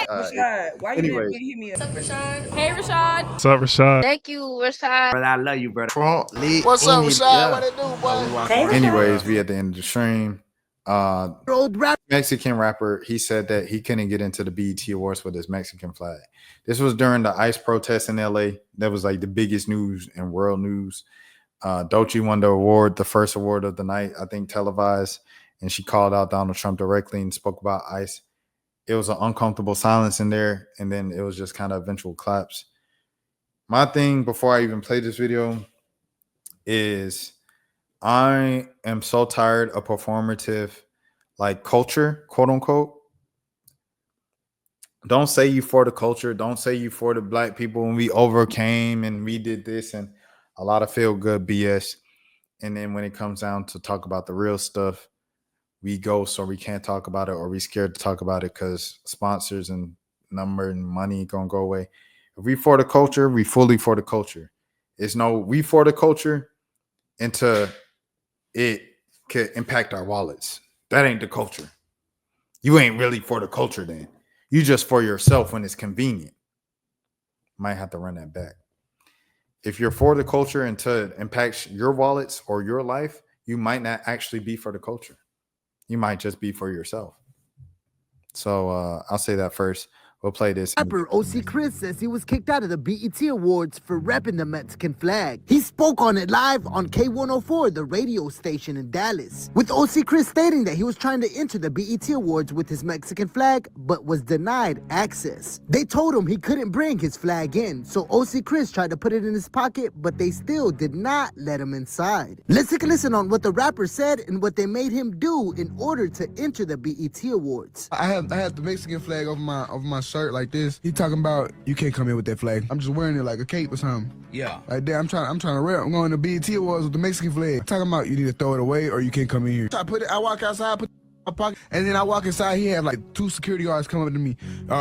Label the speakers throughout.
Speaker 1: Rashad, why you didn't
Speaker 2: Anyways,
Speaker 1: hit me up?
Speaker 3: What's up, Rashad? Hey, Rashad.
Speaker 4: What's up, Rashad?
Speaker 3: Thank you, Rashad.
Speaker 2: brother, I love you, brother.
Speaker 5: What's up, Rashad? What it do, boy?
Speaker 1: Hey,
Speaker 2: Anyways, we at the end of the stream.
Speaker 5: Old rap.
Speaker 2: Mexican rapper, he said that he couldn't get into the BET Awards with his Mexican flag. This was during the ICE protest in LA. That was like the biggest news in world news. Dolce won the award, the first award of the night, I think televised, and she called out Donald Trump directly and spoke about ICE. It was an uncomfortable silence in there, and then it was just kind of eventual claps. My thing before I even play this video is I am so tired of performative like culture, quote unquote. Don't say you for the culture. Don't say you for the black people when we overcame and we did this and a lot of feel good BS. And then when it comes down to talk about the real stuff, we ghost or we can't talk about it or we scared to talk about it because sponsors and number and money gonna go away. If we for the culture, we fully for the culture. It's no we for the culture until it could impact our wallets. That ain't the culture. You ain't really for the culture then. You just for yourself when it's convenient. Might have to run that back. If you're for the culture until it impacts your wallets or your life, you might not actually be for the culture. You might just be for yourself. So I'll say that first. We'll play this.
Speaker 5: Rapper OC Chris says he was kicked out of the BET Awards for repping the Mexican flag. He spoke on it live on K104, the radio station in Dallas, with OC Chris stating that he was trying to enter the BET Awards with his Mexican flag, but was denied access. They told him he couldn't bring his flag in, so OC Chris tried to put it in his pocket, but they still did not let him inside. Let's take a listen on what the rapper said and what they made him do in order to enter the BET Awards.
Speaker 6: I have the Mexican flag over my shirt like this. He talking about you can't come in with that flag. I'm just wearing it like a cape or something. Yeah. Like that. I'm trying to rap. I'm going to BET Awards with the Mexican flag. Talking about you need to throw it away or you can't come in here. I walk outside, put it in my pocket, and then I walk inside. He had like 2 security guards come up to me.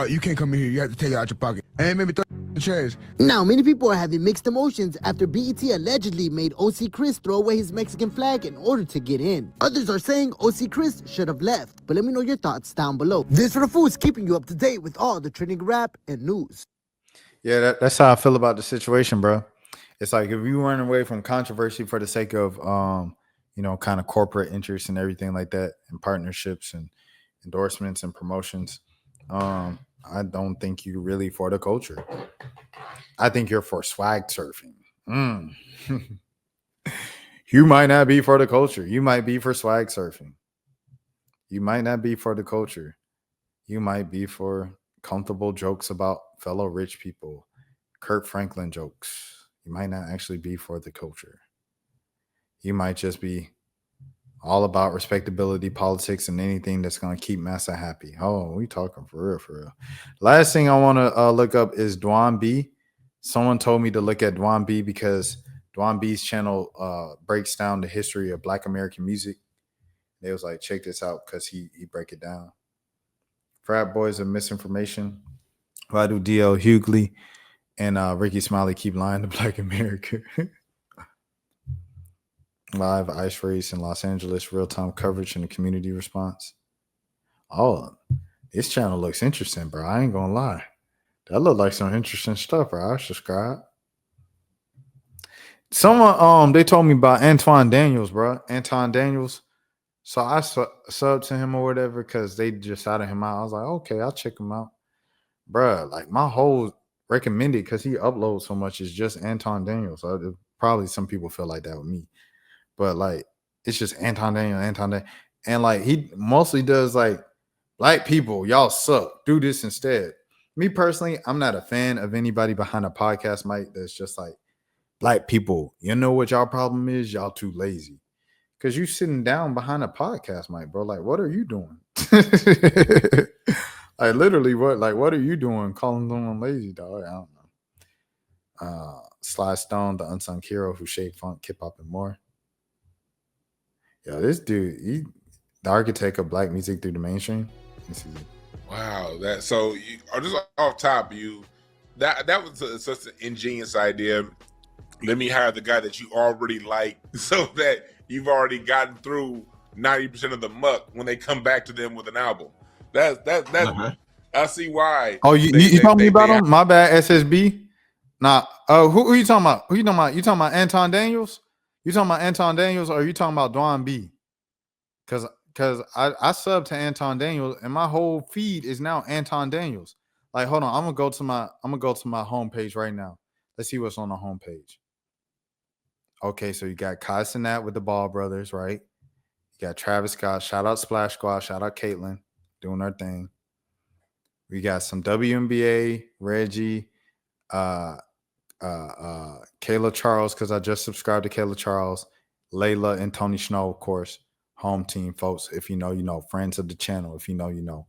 Speaker 6: You can't come in here. You have to take it out your pocket. And they made me throw it in the trash.
Speaker 5: Now, many people are having mixed emotions after BET allegedly made OC Chris throw away his Mexican flag in order to get in. Others are saying OC Chris should have left, but let me know your thoughts down below. This for the Foods, keeping you up to date with all the trending rap and news.
Speaker 2: Yeah, that's how I feel about the situation, bro. It's like if you run away from controversy for the sake of kind of corporate interests and everything like that, and partnerships and endorsements and promotions, I don't think you're really for the culture. I think you're for swag surfing. You might not be for the culture. You might be for swag surfing. You might not be for the culture. You might be for comfortable jokes about fellow rich people, Kurt Franklin jokes. You might not actually be for the culture. You might just be all about respectability, politics, and anything that's going to keep massa happy. Oh, we talking for real, for real. Last thing I want to look up is Dwann B. Someone told me to look at Dwann B because Dwann B's channel breaks down the history of Black American music. They was like, check this out because he break it down. Frat boys of misinformation. Why do DL Hughley and Ricky Smiley keep lying to Black America? Live ice race in Los Angeles, real-time coverage and the community response. Oh, this channel looks interesting, bro. I ain't gonna lie. That look like some interesting stuff, bro. I subscribe. Someone they told me about Anton Daniels, bro. Anton Daniels. So I subbed to him or whatever because they just shouted him out. I was like, okay, I'll check him out. Bruh, like my whole recommended because he uploads so much is just Anton Daniels. So probably some people feel like that with me. But like it's just Anton Daniels. And like he mostly does like black people, y'all suck. Do this instead. Me personally, I'm not a fan of anybody behind a podcast mic that's just like black people. You know what y'all problem is? Y'all too lazy. Because you sitting down behind a podcast mic, bro. Like, what are you doing? Like literally what are you doing calling someone lazy, dog? I don't know. Sly Stone, the unsung hero who shaped funk, hip hop, and more. Yo, this dude, the architect of black music through the mainstream.
Speaker 7: Wow, just off top, that was such an ingenious idea. Let me hire the guy that you already like, so that you've already gotten through 90% of the muck when they come back to them with an album. That's I see why.
Speaker 2: Oh, you talking me about him? My bad, SSB. Nah. Who you talking about? Who you talking about? You talking about Anton Daniels? You talking about Anton Daniels, or you talking about Dwann B? Because I subbed to Anton Daniels, and my whole feed is now Anton Daniels. Like, hold on, I'm gonna go to my homepage right now. Let's see what's on the homepage. Okay, so you got Kai Cenat with the Ball Brothers, right? You got Travis Scott. Shout out Splash Squad. Shout out Caitlin doing her thing. We got some WNBA, Reggie, Kayla Charles, because I just subscribed to Kayla Charles, Layla, and Tony Snow, of course. Home team, folks. If you know, you know. Friends of the channel. If you know, you know.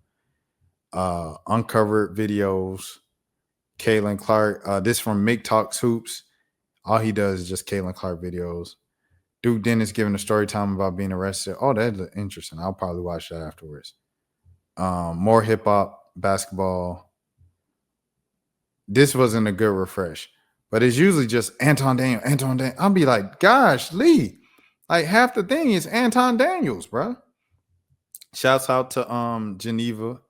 Speaker 2: Uncovered videos. Kaylin Clark. This from Mick Talks Hoops. All he does is just Kaylin Clark videos. Duke Dennis giving a story time about being arrested. Oh, that's interesting. I'll probably watch that afterwards. More hip hop, basketball. This wasn't a good refresh, but it's usually just Anton Daniels. I'll be like, gosh, Lee, like half the thing is Anton Daniels, bro. Shouts out to Geneva.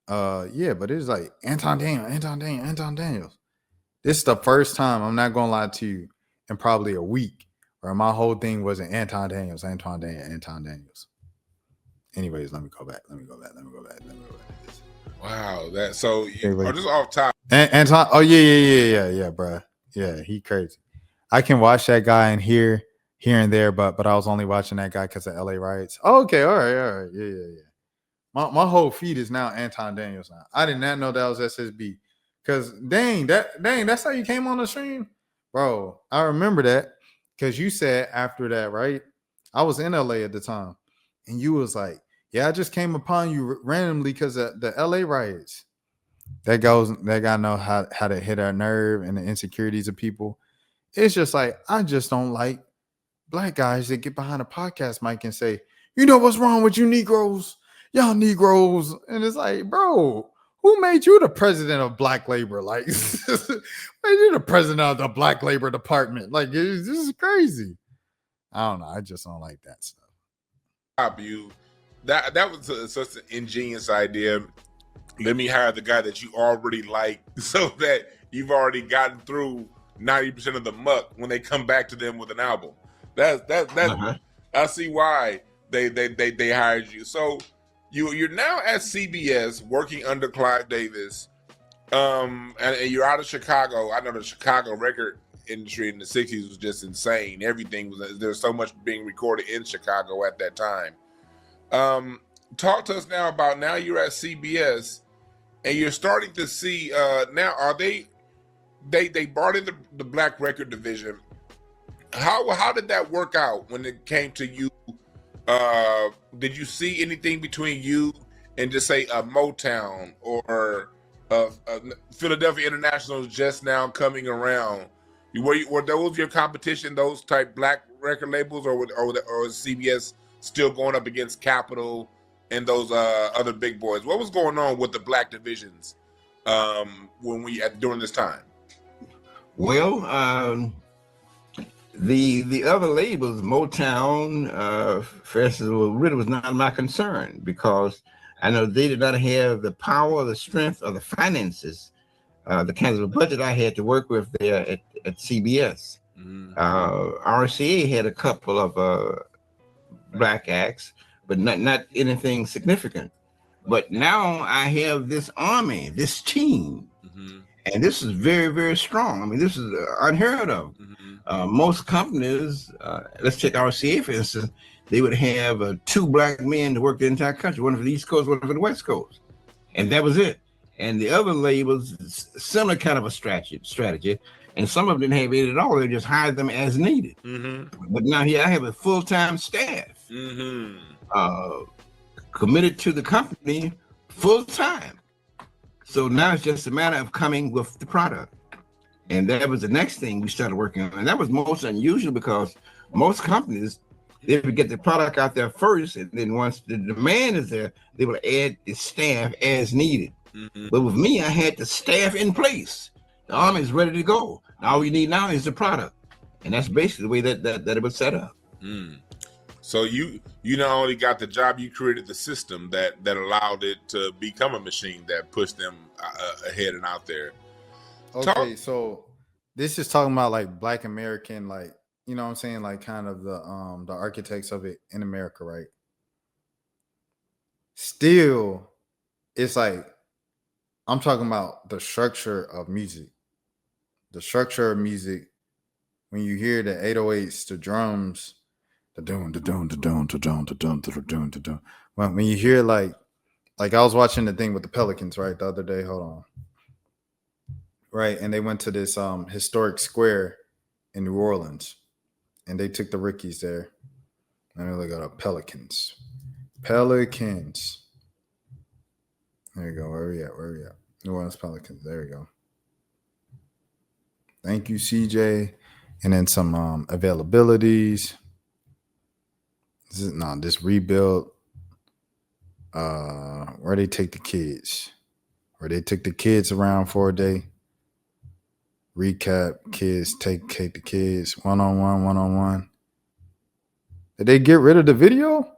Speaker 2: Yeah, but it's like Anton Daniels. This is the first time, I'm not gonna lie to you, in probably a week where my whole thing wasn't Anton Daniels. Anyways, let me go back.
Speaker 7: Wow, that so you just off top.
Speaker 2: Anton, oh yeah, bro. Yeah, he crazy. I can watch that guy and here and there, but I was only watching that guy because of LA riots. Oh, okay, all right, yeah. My whole feed is now Anton Daniels now. I did not know that was SSB. Cause dang, that's how you came on the stream, bro. I remember that because you said after that, right? I was in LA at the time, and you was like, "Yeah, I just came upon you randomly because of the LA riots." That guy know how to hit our nerve and the insecurities of people. It's just like I just don't like black guys that get behind a podcast mic and say, "You know what's wrong with you Negroes? Y'all Negroes," and it's like, bro. Who made you the president of Black Labor? Like, made you the president of the Black Labor Department? Like, this is crazy. I don't know. I just don't like that stuff.
Speaker 7: You that was such an ingenious idea. Let me hire the guy that you already like, so that you've already gotten through 90% of the muck when they come back to them with an album. That's I see why they hired you. So. You're now at CBS working under Clive Davis, and you're out of Chicago. I know the Chicago record industry in the 60s was just insane. Everything was, there's so much being recorded in Chicago at that time. Talk to us now about now you're at CBS and you're starting to see now are they brought in the Black record division. How did that work out when it came to you? Did you see anything between you and just say Motown or Philadelphia International just now coming around? Were those your competition, those type Black record labels, or is CBS still going up against Capitol and those other big boys? What was going on with the Black divisions during this time?
Speaker 1: Well, the other labels, Motown, Festival, really was not my concern because I know they did not have the power, the strength, or the finances, the kinds of budget I had to work with there at CBS. RCA had a couple of Black acts, but not anything significant. But now I have this army, this team, and this is very, very strong. I mean, this is unheard of. Most companies, let's take RCA for instance, they would have 2 Black men to work the entire country, one for the East Coast, one for the West Coast, and that was it. And the other labels, similar kind of a strategy, and some of them didn't have it at all. They just hired them as needed. But now here I have a full-time staff committed to the company full-time. So now it's just a matter of coming with the product. And that was the next thing we started working on. And that was most unusual because most companies, they would get the product out there first, and then once the demand is there, they will add the staff as needed. But with me, I had the staff in place. The army is ready to go. All we need now is the product. And that's basically the way that it was set up.
Speaker 7: So you not only got the job, you created the system that allowed it to become a machine that pushed them ahead and out there.
Speaker 2: Okay, so this is talking about like Black American, like, you know what I'm saying, like kind of the architects of it in America, right? Still, it's like I'm talking about the structure of music. The structure of music, when you hear the 808s, the drums, the doom, the doom, the doom, the doom, the doom, the doom, the doom. When you hear like I was watching the thing with the Pelicans, right, the other day. Hold on. Right, and they went to this historic square in New Orleans, and they took the rookies there. And they got Pelicans. Pelicans. There you go. Where we at? New Orleans Pelicans. There you go. Thank you, CJ. And then some availabilities. This rebuild. Where they take the kids. Where they took the kids around for a day. Recap, kids, take the kids, one-on-one. Did they get rid of the video?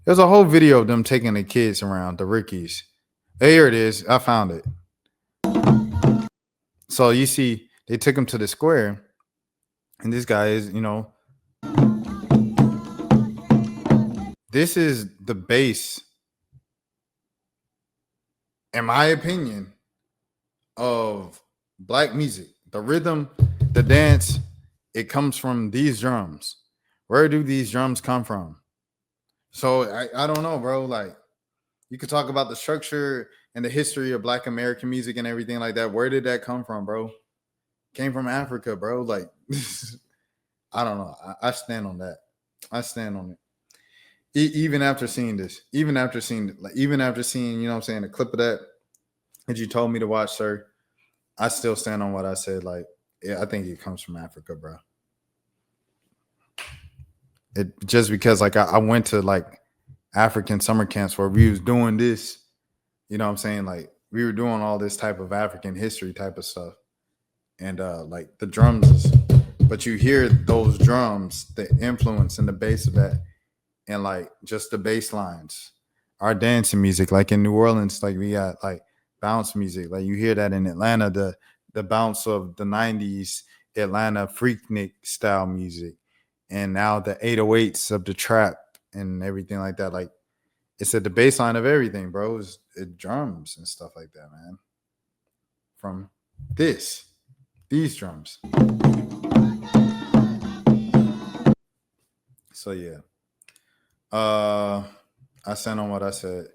Speaker 2: There's a whole video of them taking the kids around, the rookies. Hey, here it is. I found it. So you see, they took him to the square, and this guy is, this is the base, in my opinion, of Black music. The rhythm, the dance, it comes from these drums. Where do these drums come from? So I don't know, bro. Like, you could talk about the structure and the history of Black American music and everything like that. Where did that come from, bro? Came from Africa, bro. Like, I don't know. I stand on that. I stand on it. Even after seeing this, even after seeing, you know what I'm saying, the clip of that you told me to watch, sir, I still stand on what I said. Like, yeah, I think it comes from Africa, bro. It just because, like, I went to like African summer camps where we was doing this, you know what I'm saying? Like, we were doing all this type of African history type of stuff. And like the drums, but you hear those drums, the influence and the bass of that, and like just the bass lines. Our dancing music, like in New Orleans, like we got like bounce music. Like you hear that in Atlanta, the bounce of the 90s Atlanta Freaknik style music. And now the 808s of the trap and everything like that. Like, it's at the baseline of everything, bro. It drums and stuff like that, man. From these drums. So yeah. I stand on what I said.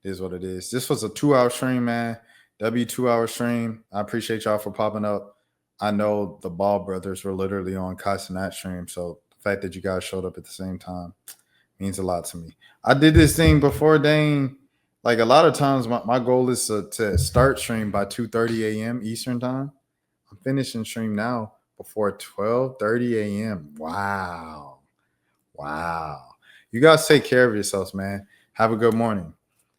Speaker 2: It is what it is. This was a 2-hour stream, man. 2-hour stream. I appreciate y'all for popping up. I know the Ball brothers were literally on cussing that stream, so the fact that you guys showed up at the same time means a lot to me. I did this thing before, Dane. Like, a lot of times my goal is to start stream by 2:30 a.m. Eastern time. I'm finishing stream now before 12:30 a.m. Wow. You guys take care of yourselves, man. Have a good morning.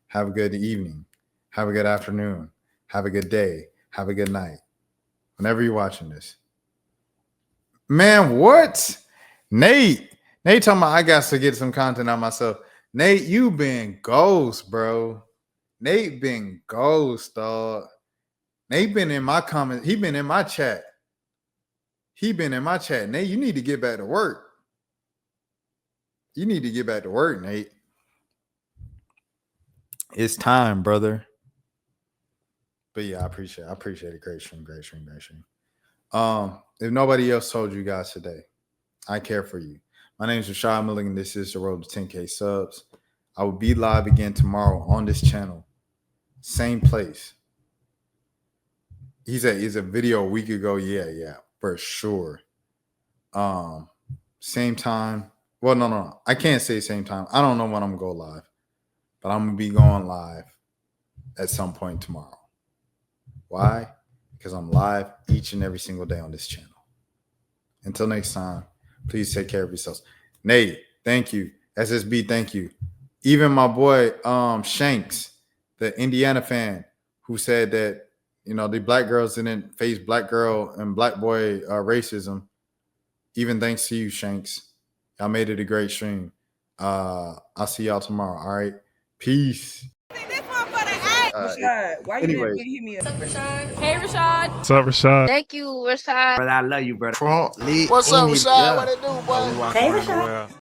Speaker 2: Have a good evening. Have a good afternoon. Have a good day. Have a good night. Whenever you're watching this. Man, what? Nate talking about I got to get some content on myself. Nate, you been ghost, bro. Nate been ghost, dog. Nate been in my comments. He been in my chat. Nate, you need to get back to work. Nate. It's time, brother. But yeah, I appreciate it. Great stream. If nobody else told you guys today, I care for you. My name is Rashad Milligan. This is the road to 10K subs. I will be live again tomorrow on this channel. Same place. He's a video a week ago. Yeah, for sure. Same time. Well, no. I can't say same time. I don't know when I'm going to go live. But I'm going to be going live at some point tomorrow. Why? Because I'm live each and every single day on this channel. Until next time, please take care of yourselves. Nate, thank you. SSB, thank you. Even my boy Shanks, the Indiana fan, who said that, the black girls didn't face black girl and black boy racism. Even thanks to you, Shanks. Y'all made it a great stream. I'll see y'all tomorrow. All right. Peace.
Speaker 4: Rashad, why you
Speaker 2: Anyway.
Speaker 4: didn't hit me up?
Speaker 3: Hey, Rashad.
Speaker 8: What's up, Rashad?
Speaker 3: Thank you, Rashad.
Speaker 9: Brother, I love you, brother.
Speaker 10: What's up, Rashad? What it do, boy?
Speaker 4: Hey, Rashad.